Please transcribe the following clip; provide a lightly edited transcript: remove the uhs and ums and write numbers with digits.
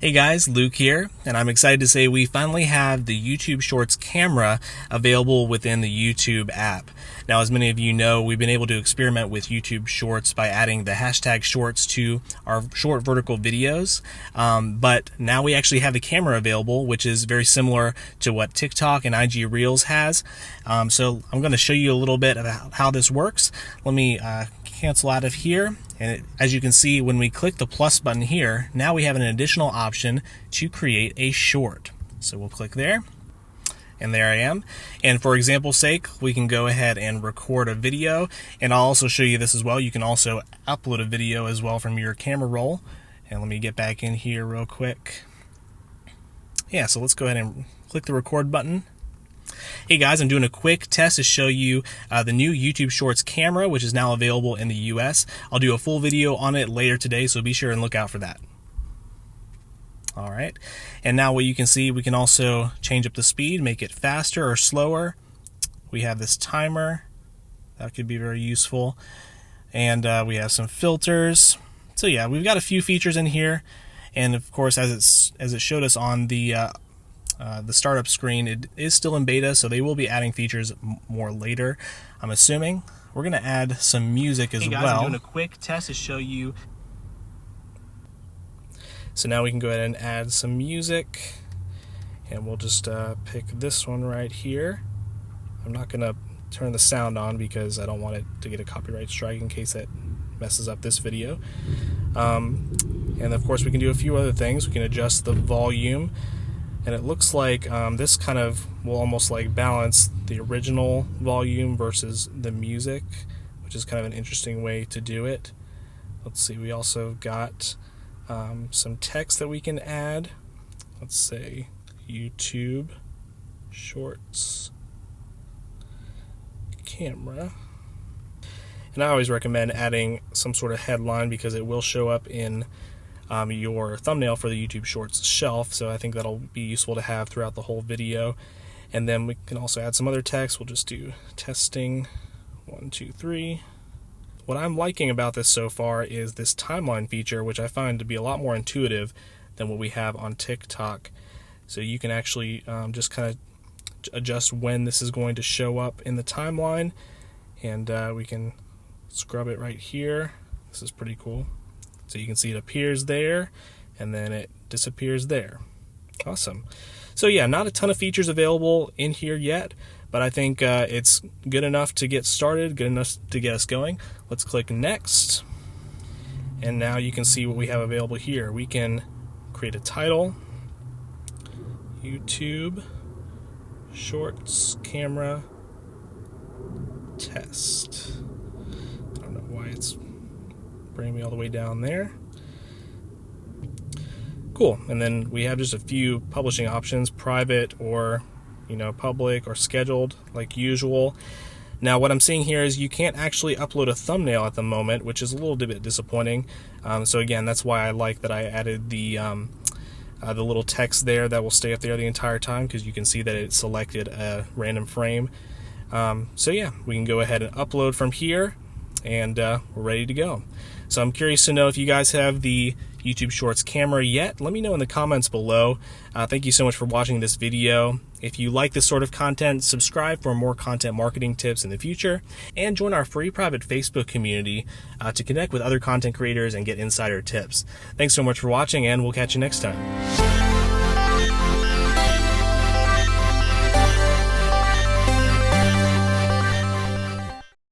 Hey guys, Luke here, and I'm excited to say we finally have the YouTube Shorts camera available within the YouTube app. Now, as many of you know, we've been able to experiment with YouTube Shorts by adding the hashtag Shorts to our short vertical videos, but now we actually have the camera available, which is very similar to what TikTok and IG Reels has. So I'm going to show you a little bit about how this works. Let me cancel out of here, and as you can see, when we click the plus button here, now we have an additional option to create a short. So we'll click there, and there I am. And for example's sake, we can go ahead and record a video, and I'll also show you this as well. You can also upload a video as well from your camera roll. And let me get back in here real quick. Yeah, so let's go ahead and click the record button. Hey guys, I'm doing a quick test to show you the new YouTube Shorts camera, which is now available in the US. I'll do a full video on it later today, so be sure and look out for that. Alright, and now what you can see, we can also change up the speed, make it faster or slower. We have this timer, that could be very useful. And we have some filters. So yeah, we've got a few features in here. And of course, as it showed us on the startup screen, it is still in beta, so they will be adding features more later, I'm assuming. We're going to add some music as well. I'm doing a quick test to show you. So now we can go ahead and add some music, and we'll just pick this one right here. I'm not going to turn the sound on because I don't want it to get a copyright strike in case that messes up this video. And of course we can do a few other things. We can adjust the volume. And it looks like this kind of will almost like balance the original volume versus the music, which is kind of an interesting way to do it. Let's see, we also got some text that we can add. Let's say YouTube Shorts camera. And I always recommend adding some sort of headline because it will show up in your thumbnail for the YouTube Shorts shelf, so I think that'll be useful to have throughout the whole video. And then we can also add some other text. We'll just do testing 1 2 3. What I'm liking about this so far is this timeline feature, which I find to be a lot more intuitive than what we have on TikTok. So you can actually just kind of adjust when this is going to show up in the timeline, and we can scrub it right here. This is pretty cool. So you can see it appears there, and then it disappears there. Awesome. So yeah, not a ton of features available in here yet, but I think it's good enough to get started, good enough to get us going. Let's click Next, and now you can see what we have available here. We can create a title, YouTube Shorts Camera Test. I don't know why it's bring me all the way down there. Cool. And then we have just a few publishing options, private or public or scheduled like usual. Now what I'm seeing here is you can't actually upload a thumbnail at the moment, which is a little bit disappointing. So again, that's why I like that I added the little text there that will stay up there the entire time, because you can see that it selected a random frame. So yeah, we can go ahead and upload from here, and we're ready to go. So I'm curious to know if you guys have the YouTube Shorts camera yet. Let me know in the comments below. Thank you so much for watching this video. If you like this sort of content, subscribe for more content marketing tips in the future, and join our free private Facebook community to connect with other content creators and get insider tips. Thanks so much for watching, and we'll catch you next time.